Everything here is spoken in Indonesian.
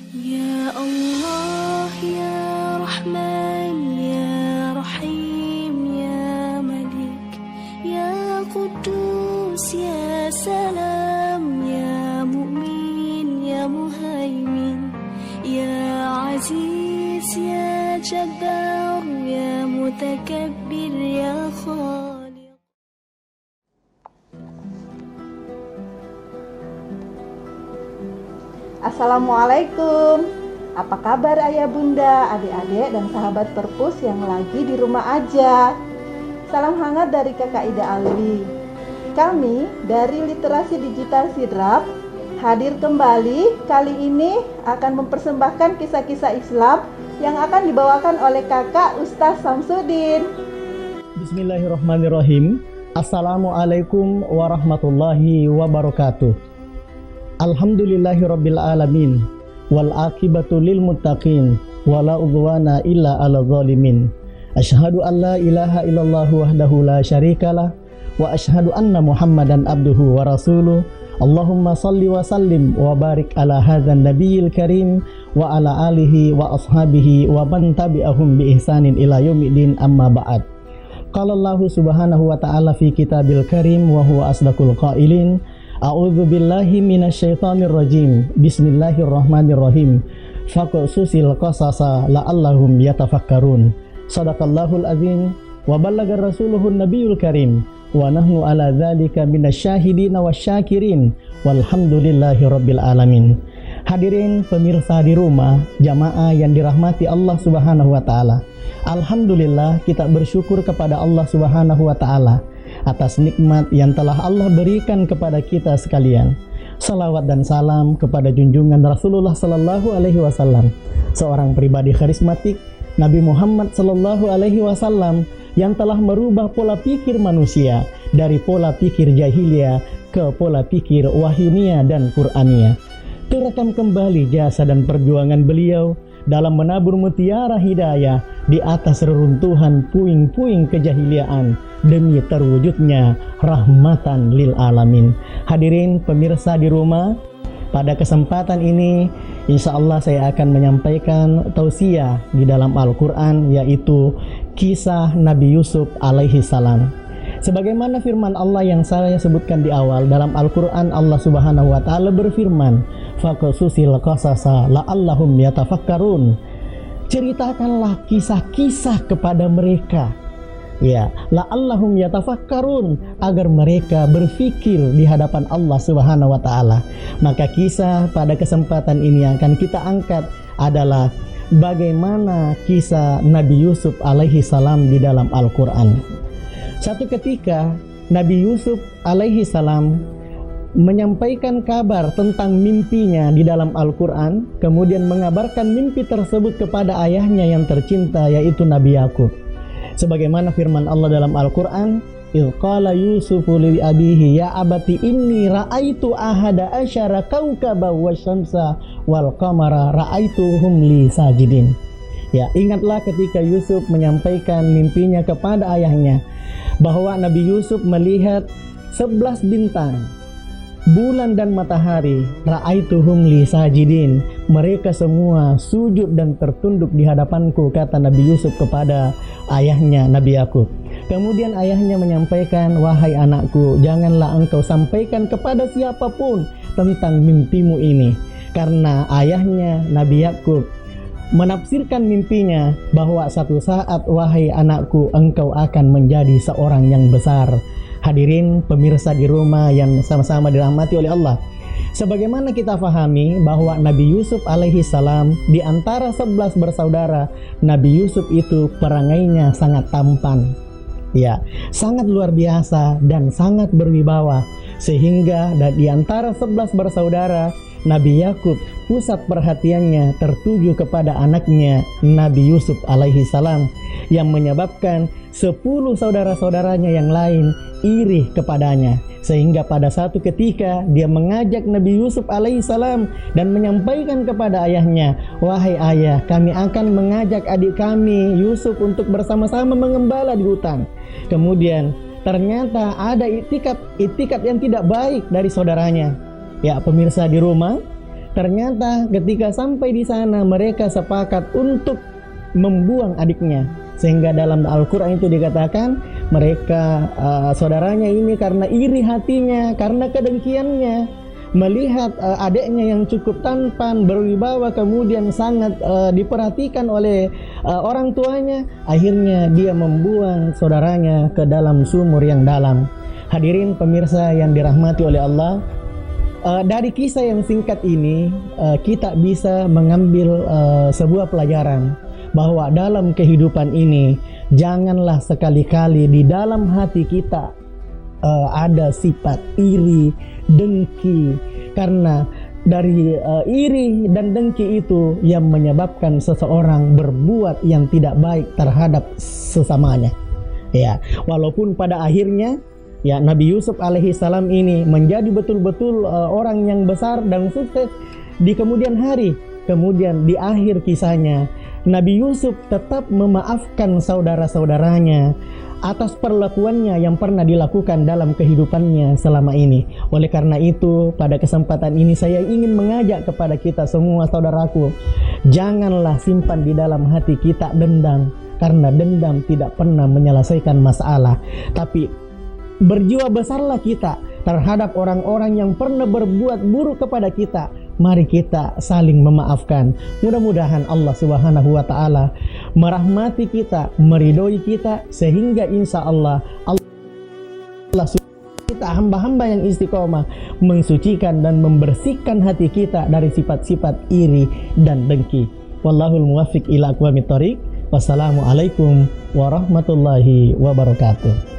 Ya Allah, Ya Rahman, Ya Rahim, Ya Malik, Ya Quddus, Ya Salam, Ya Mu'min, Ya Muhaimin, Ya Aziz, Ya Jabbar, Ya Mutakabbir, Ya Khaliq. Assalamualaikum. Apa kabar ayah bunda, adik-adik dan sahabat perpus yang lagi di rumah aja? Salam hangat dari kakak Ida Alwi. Kami dari Literasi Digital Sidrap hadir kembali. Kali ini akan mempersembahkan kisah-kisah Islam yang akan dibawakan oleh kakak Ustaz Samsudin. Bismillahirrahmanirrahim. Assalamualaikum warahmatullahi wabarakatuh. Alhamdulillahirabbil alamin wal aqibatu lil muttaqin wala udwana illa 'alal zalimin. Asyhadu an la ilaha illallah wahdahu la syarikalah wa asyhadu anna Muhammadan abduhu wa rasuluh. Allahumma salli wa sallim wa barik ala hadzal nabiyil karim wa ala alihi wa ashabihi wa man tabi'ahum bi ihsanin ila yaumiddin, amma ba'd. Qala Allah subhanahu wa ta'ala fi kitabil karim wa huwa asdaqul qailin. A'udzu billahi minasyaitonir rajim. Bismillahirrahmanirrahim. Faqsusil qasasa la'allahum yatafakkarun. Shadaqallahul azim wa ballagar rasuluhun nabiyul karim wa nahnu ala dzalika minasyahidin wasyakirin walhamdulillahi rabbil alamin. Hadirin pemirsa di rumah, jamaah yang dirahmati Allah Subhanahu wa taala. Alhamdulillah kita bersyukur kepada Allah Subhanahu wa taala atas nikmat yang telah Allah berikan kepada kita sekalian. Salawat dan salam kepada junjungan Rasulullah Sallallahu Alaihi Wasallam, seorang pribadi karismatik, Nabi Muhammad Sallallahu Alaihi Wasallam yang telah merubah pola pikir manusia dari pola pikir jahiliyah ke pola pikir wahyunia dan Qur'aniyah. Terekam kembali jasa dan perjuangan beliau dalam menabur mutiara hidayah di atas reruntuhan puing-puing kejahiliaan demi terwujudnya rahmatan lil alamin. Hadirin pemirsa di rumah, pada kesempatan ini insya Allah saya akan menyampaikan tausiah di dalam Al-Quran, yaitu kisah Nabi Yusuf alaihi salam. Sebagaimana firman Allah yang saya sebutkan di awal dalam Al-Quran, Allah Subhanahu wa ta'ala berfirman, faqsusil qasasa la'allahum yatafakkarun. Ceritakanlah kisah-kisah kepada mereka, ya, la'allahum yatafakkarun, agar mereka berfikir di hadapan Allah Subhanahu wa ta'ala. Maka kisah pada kesempatan ini yang akan kita angkat adalah bagaimana kisah Nabi Yusuf alaihi salam di dalam Al-Quran. Satu ketika Nabi Yusuf alaihi salam menyampaikan kabar tentang mimpinya di dalam Al-Quran, kemudian mengabarkan mimpi tersebut kepada ayahnya yang tercinta, yaitu Nabi Yakub. Sebagaimana firman Allah dalam Al-Quran, idh qala Yusufu li abihi ya abati inni ra'aitu ahada asyara kaukaba wasyamsa wal qamara ra'aituhum li sajidin. Ya, ingatlah ketika Yusuf menyampaikan mimpinya kepada ayahnya bahwa Nabi Yusuf melihat 11 bintang, bulan dan matahari, ra'aituhum li sajidin, mereka semua sujud dan tertunduk di hadapanku, kata Nabi Yusuf kepada ayahnya Nabi Yakub. Kemudian ayahnya menyampaikan, wahai anakku, janganlah engkau sampaikan kepada siapapun tentang mimpimu ini, karena ayahnya Nabi Yakub menafsirkan mimpinya bahwa satu saat, wahai anakku, engkau akan menjadi seorang yang besar. Hadirin pemirsa di rumah yang sama-sama dirahmati oleh Allah, sebagaimana kita fahami bahwa Nabi Yusuf alaihi salam di antara 11 bersaudara, Nabi Yusuf itu perangainya sangat tampan, ya, sangat luar biasa dan sangat berwibawa, sehingga di antara 11 bersaudara, Nabi Yakub pusat perhatiannya tertuju kepada anaknya Nabi Yusuf alaihi salam, yang menyebabkan 10 saudara-saudaranya yang lain iri kepadanya, sehingga pada satu ketika dia mengajak Nabi Yusuf alaihi salam dan menyampaikan kepada ayahnya, wahai ayah, kami akan mengajak adik kami Yusuf untuk bersama-sama mengembala di hutan. Kemudian ternyata ada itikat yang tidak baik dari saudaranya. Ya, pemirsa di rumah, Ternyata ketika sampai di sana mereka sepakat untuk membuang adiknya, sehingga dalam Al-Quran itu dikatakan mereka saudaranya ini karena iri hatinya, karena kedengkiannya melihat adiknya yang cukup tampan, berwibawa, kemudian sangat diperhatikan oleh orang tuanya, akhirnya dia membuang saudaranya ke dalam sumur yang dalam. Hadirin pemirsa yang dirahmati oleh Allah, dari kisah yang singkat ini kita bisa mengambil sebuah pelajaran bahwa dalam kehidupan ini janganlah sekali-kali di dalam hati kita ada sifat iri, dengki, karena dari iri dan dengki itu yang menyebabkan seseorang berbuat yang tidak baik terhadap sesamanya. Ya, walaupun pada akhirnya ya Nabi Yusuf alaihissalam ini menjadi betul-betul orang yang besar dan sukses di kemudian hari. Kemudian di akhir kisahnya Nabi Yusuf tetap memaafkan saudara-saudaranya atas perlakuannya yang pernah dilakukan dalam kehidupannya selama ini. Oleh karena itu, pada kesempatan ini saya ingin mengajak kepada kita semua saudaraku, janganlah simpan di dalam hati kita dendam, karena dendam tidak pernah menyelesaikan masalah. Tapi berjiwa besarlah kita terhadap orang-orang yang pernah berbuat buruk kepada kita. Mari kita saling memaafkan. Mudah-mudahan Allah Subhanahu wa Ta'ala merahmati kita, meridhoi kita, sehingga insya Allah kita hamba-hamba yang istiqomah mensucikan dan membersihkan hati kita dari sifat-sifat iri dan dengki. Wallahul muwaffiq ila aqwamit thoriq. Wassalamualaikum warahmatullahi wabarakatuh.